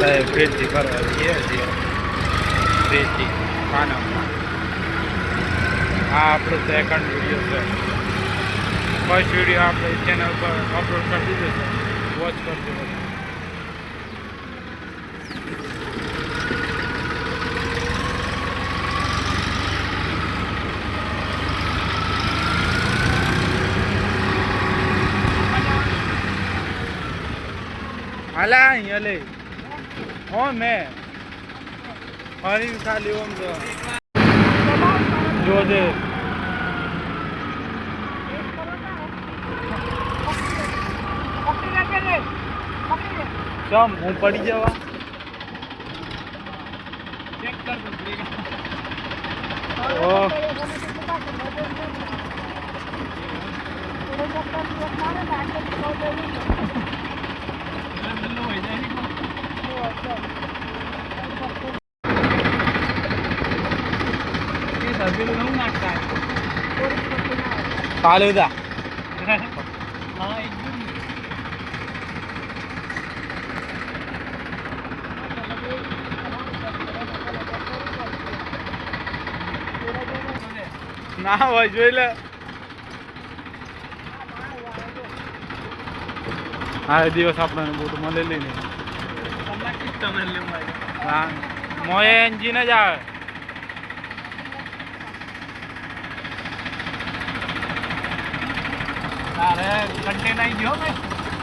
આપણે ફેરથી કરવા જઈએ છીએ ફેરથી પાનમમાં. આ આપણો સેકન્ડ વિડીયો છે. ફર્સ્ટ વિડીયો આપણે ચેનલ પર અપલોડ કરી દીધો છે. વોચ કરજો બધા. હાલા અહીંયા લે હો મેં ફરી ખાલી ઓમ જોજે ચમ હું પડી જવા કાલુદા ના હોય જોઈ લે. આ દિવસ આપણને બહુ મળેલી નહીં. હા મોએ એન્જિન જ આવે. કન્ટેન આવી ગયો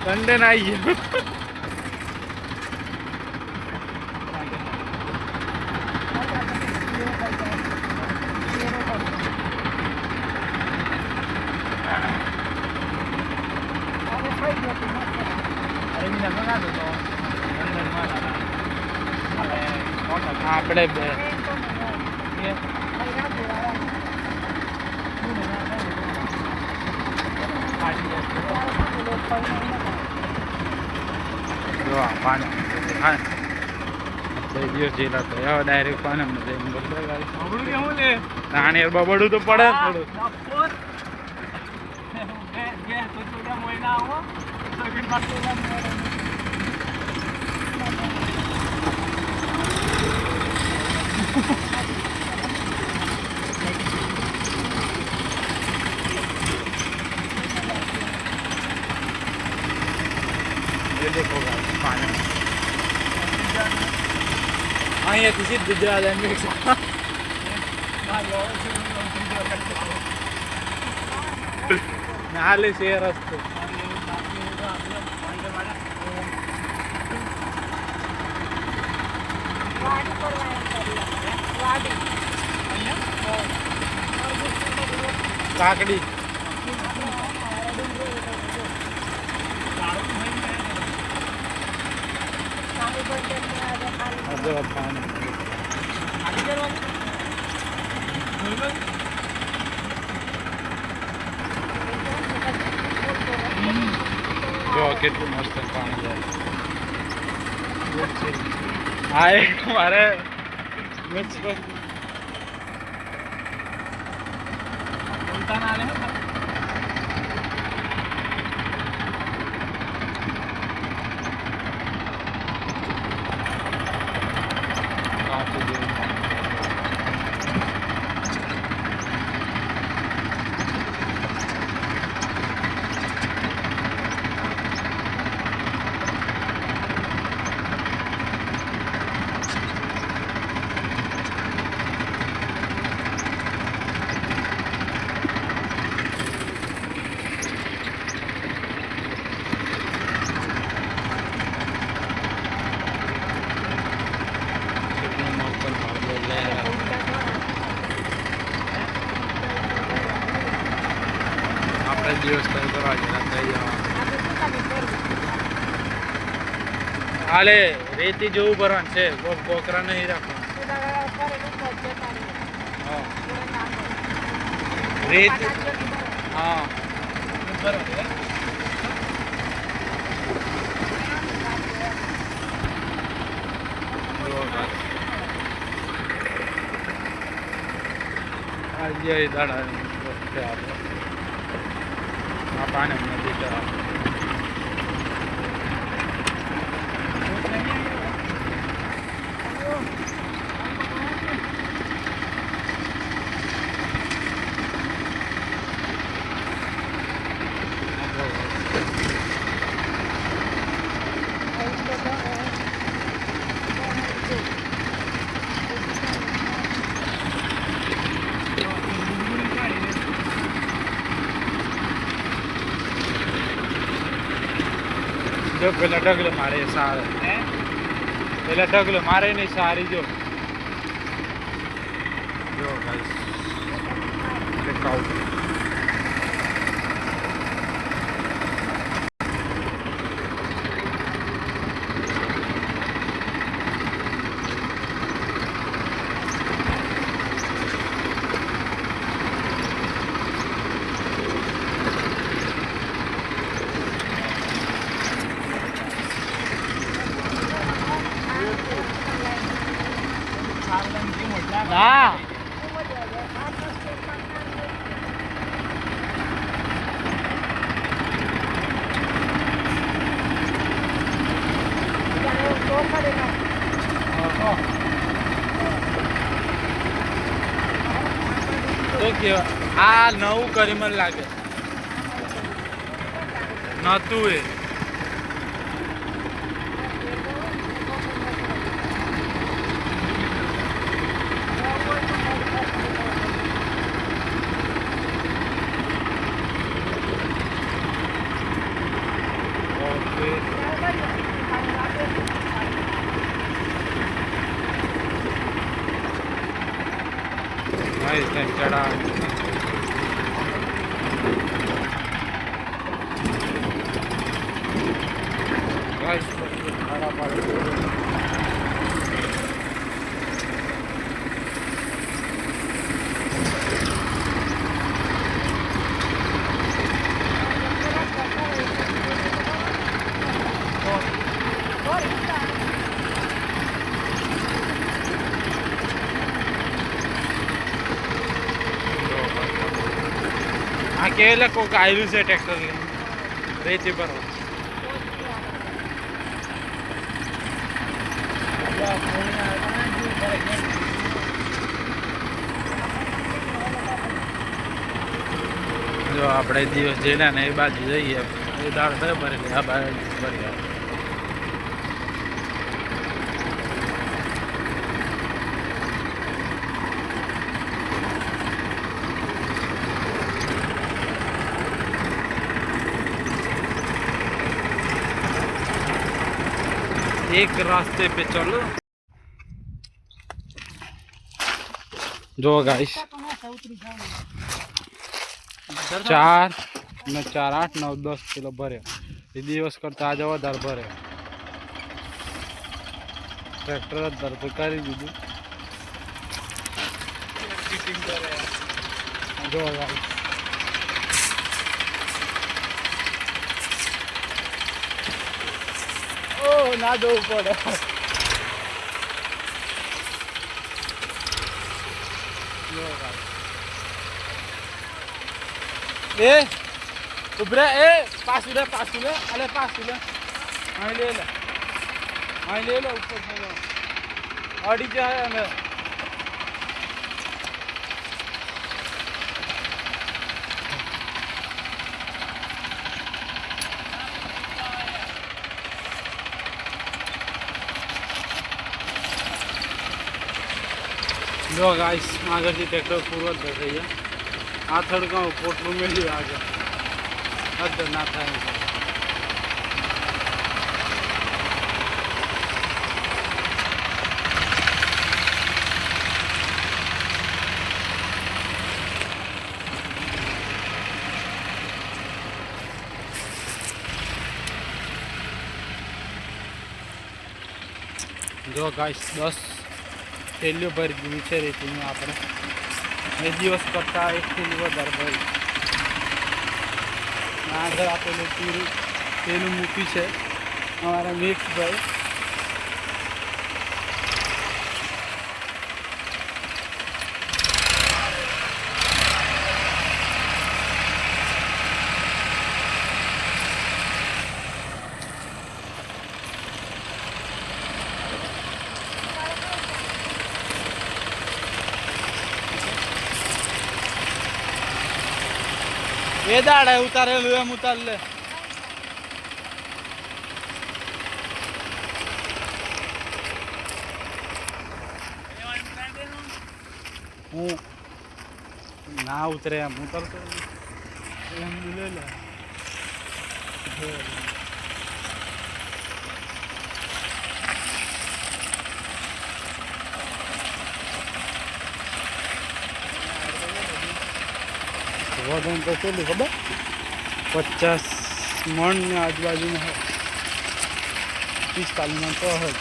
કન્ટેન આવી ગયો. આપણે બે જેલા તો ડાયરેક્ટ પાનમ નાની બબડું તો પડે થોડું. ये देखो पानी અહીંયાથી સીધું જવા જાય. હાલે છે રસ્તો. કાકડી જો કેટલું મસ્ત પાણી જાય. હા એક મારે દિવસ કરવા હાલે રેતી જેવું ભરવાનું છે. કોકરા નહીં રાખવાનું. રેતી હા આજે દાડા આ પાણી નદી જો પેલા ડગલો મારે સારે પેલા ડગલો મારે નહીં સારી જો ગાઈસ દેખાવ ના તો કેવા આ નવું કરી મને લાગે નતું એ ચડા ખાડા પાડે આ કેલા કોક આયલું છે ટ્રેક્ટર લઈને રેતી પર જો આપણે દિવસ જઈને ને એ બાજુ જઈએ એ દાળ ભરેલી આ બાજુ ભરી एक रास्ते पे चलो जो गाइस 4 ને 4 8 9 10 કિલો ભરે એ દિવસ કરતા આજે વધારે ભરે ટ્રેક્ટર જ દર્દ કરી દીધું જો ગાઈસ ના જવું પડે એ ઉભરે એ પાછું લે અલે પાછું લે અહીં લે ઉપર અડી જાય અને જો ગાઈસ આગળથી ટ્રેક્ટર પૂરો જ થઈ જાય આ થડકામાં પોટલું મેળ્યું આગળ હદ ના થાય જો ગાઈસ 10 થેલીઓ ભરી દીધી છે રેતીનું આપણે એ દિવસ કરતાં 1 થેલી વધારે ભરી આગળ આપેલું તેનું મૂકી છે અમારા મિક્સભાઈ ये दाड़ है उतारेलू एम उतार ले हूँ ना उतरे एम उतरते एम ले ले वजन तो चलू खबर 50 मन ने आजूबाजू में है 45 मन तो है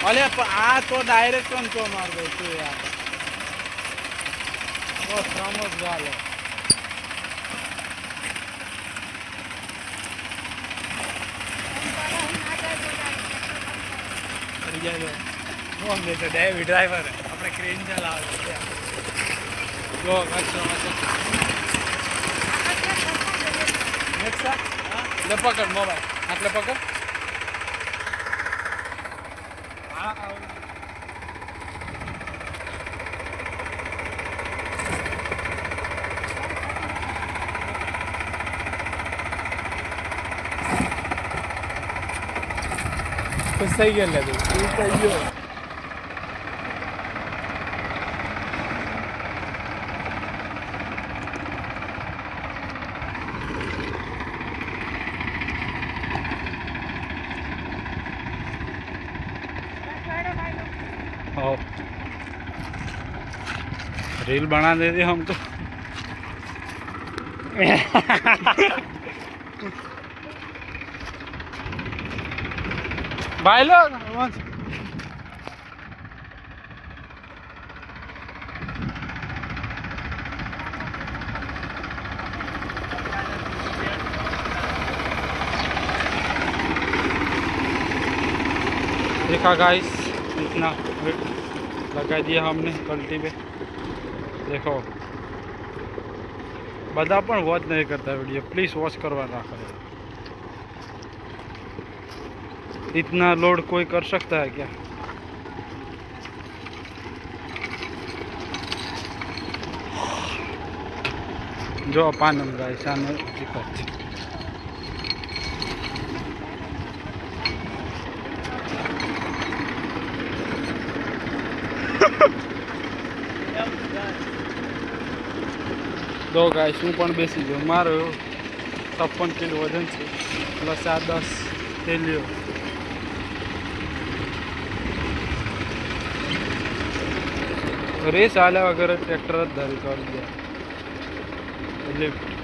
अरे आ तो डायरेक्ट क्यों मार दे तू यार बस समझ गाले डेविड ड्राइवर अपने क्रेन चला जो पकड़ मोबाइल आटले पकड़ सही गेले रील बना दे दी हम तो भाई लोग देखा गाइस इतना लगा दिया हमने कल्टी पे देखो बदा पण वॉच नहीं करता वीडियो प्लीज वॉच करवा रखा इतना लोड कोई कर सकता है क्या जो पानम गाइस आने दिक्कत दो गाइस हूँ पण बेसी जो मारो 56 किलो वजन है प्लस आ 10 थैलियो रेस आल्या वगैरे ट्रॅक्टरच धारी कर दिया लिफ्ट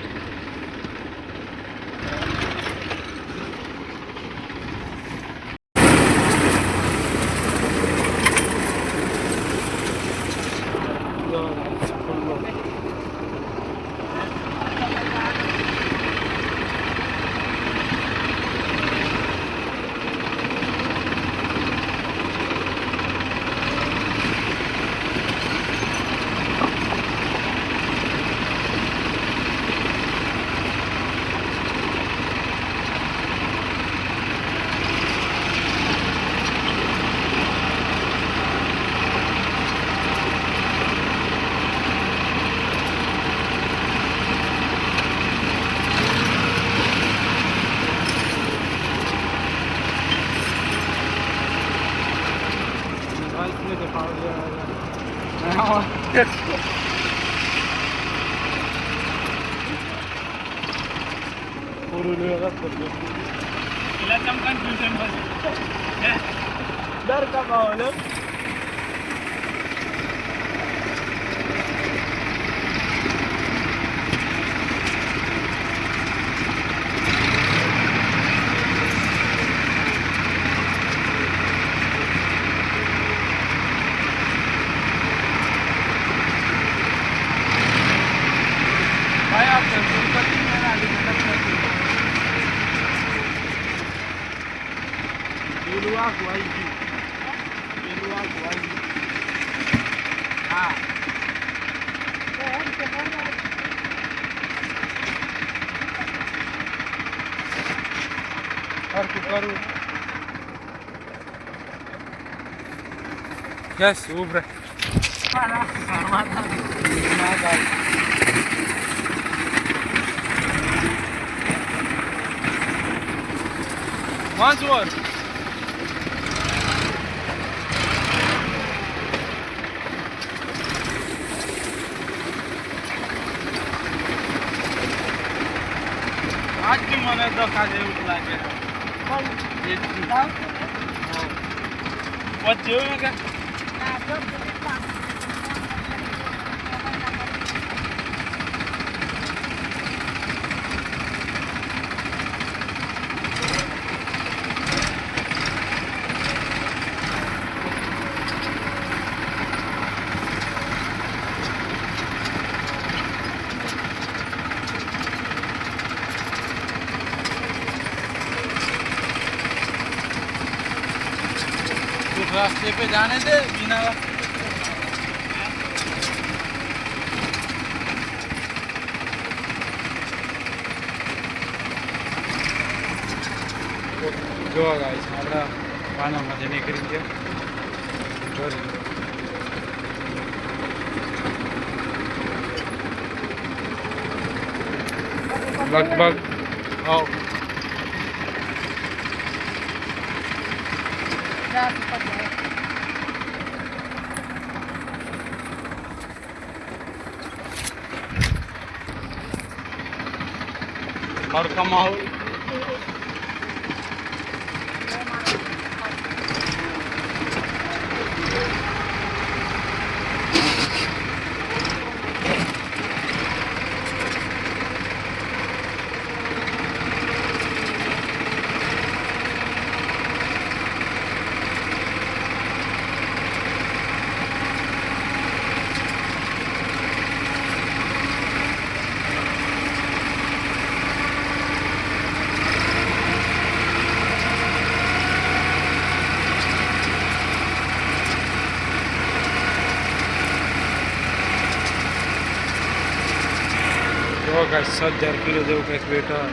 डर का माहौल है भाई आप हाँ और करूँ यस ऊपर once more દખા જેવું જ લાગે વચ્ચે એવું કે रास्ते पे जाने दे बिना जो गाइस આપણે પાનામાંથી નીકળી ગયા લગભગ का माहौल गाइस 7000 किलो જેવું કંઈક બેટા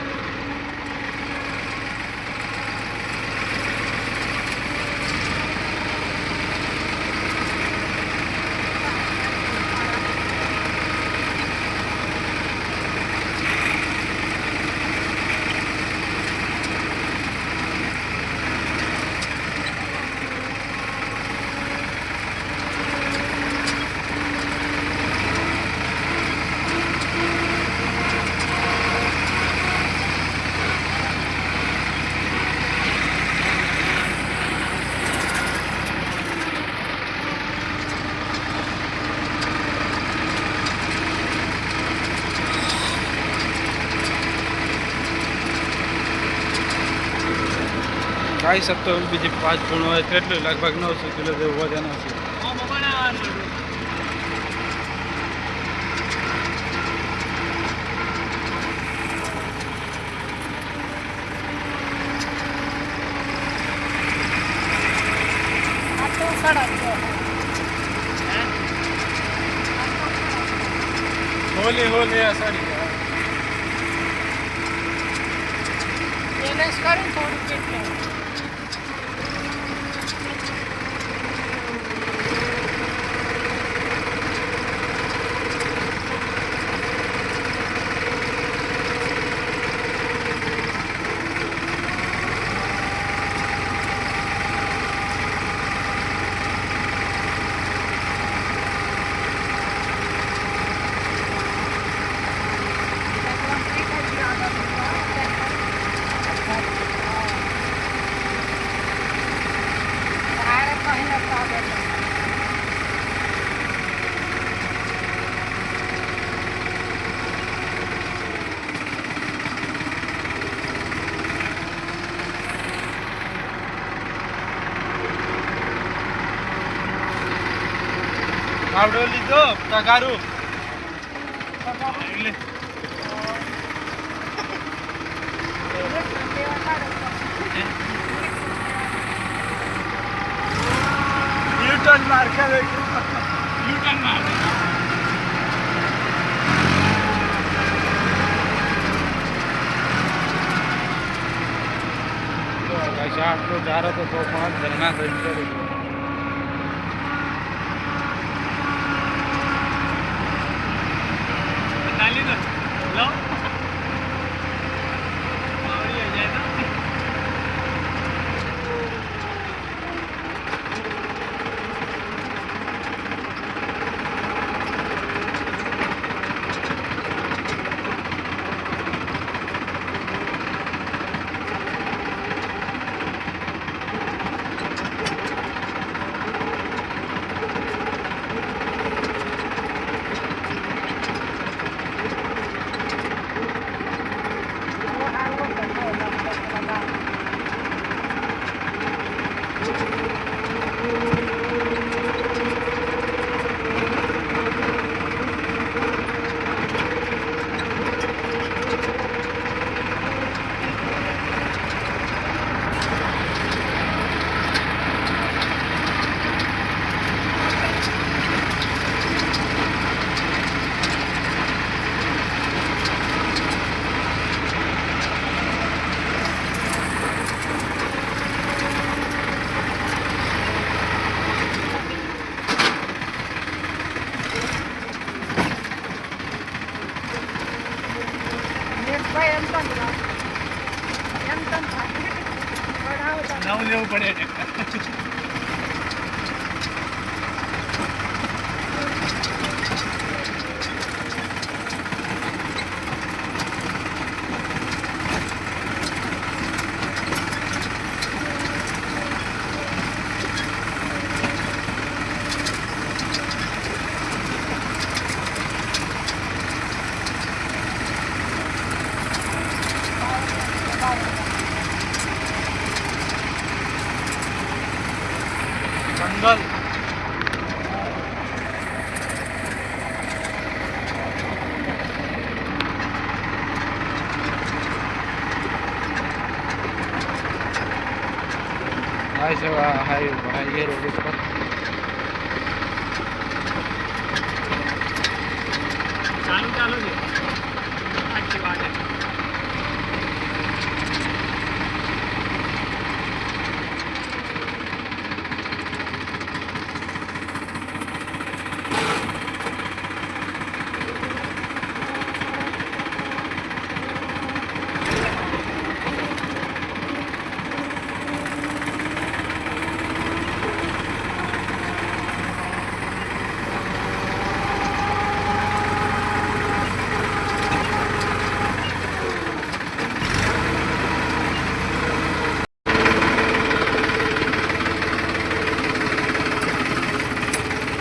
ગાઈ શકતો બીજી 5 ગુણ હોય તેટલું લગભગ 900 કિલો જેવું વજન હશે હોલી હોલી આ સારી એને સ્કરીન થોડું કેટલે આવડો લીધો તગારું યુટર્ન માર કરે યુટર્ન માર આટલો ધારો તો 5 ધરના થઈ ગયો નવું લેવું પડે ને. જંગલ हाईवे रोड पर चालू चालू है अच्छी बात है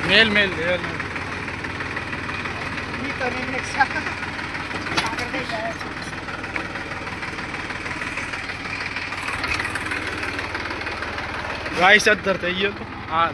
मेल मेल मेल गाइस अंदर थे ये तो हाँ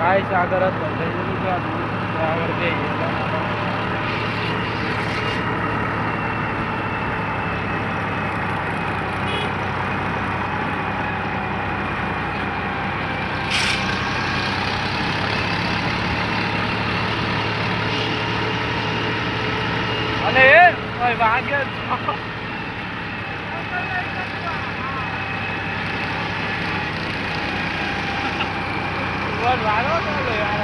गाइस अगर अरे भाग्य वालों तो यार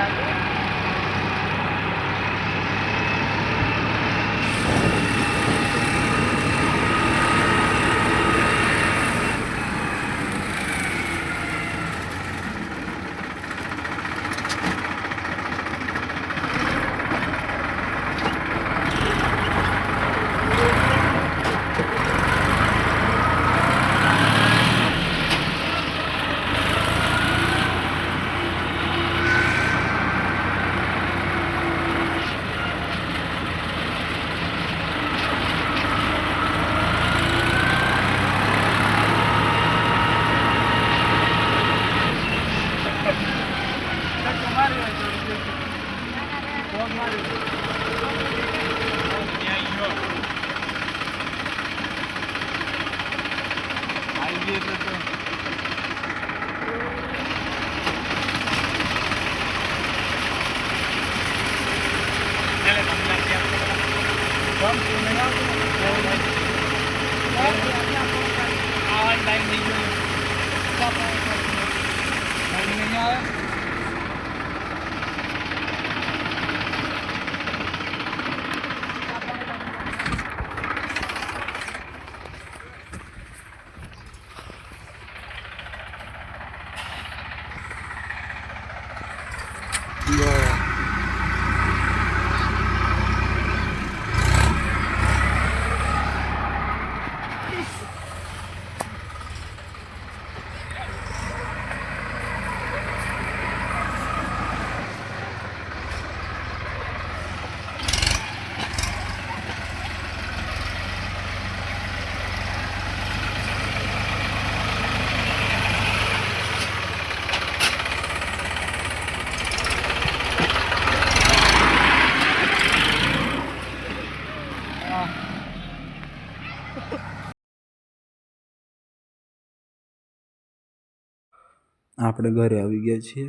આપણે ઘરે આવી ગયા છીએ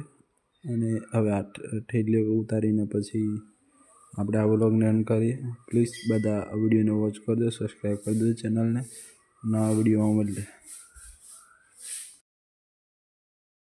અને હવે આ ઠેલીઓ ઉતારીને પછી આપણે આ વ્લોગને એન્ડ કરીએ. પ્લીઝ બધા આ વિડીયોને વોચ કરજો, સબસ્ક્રાઈબ કરી દેજો ચેનલને. નવા વિડીયોમાં મળીએ.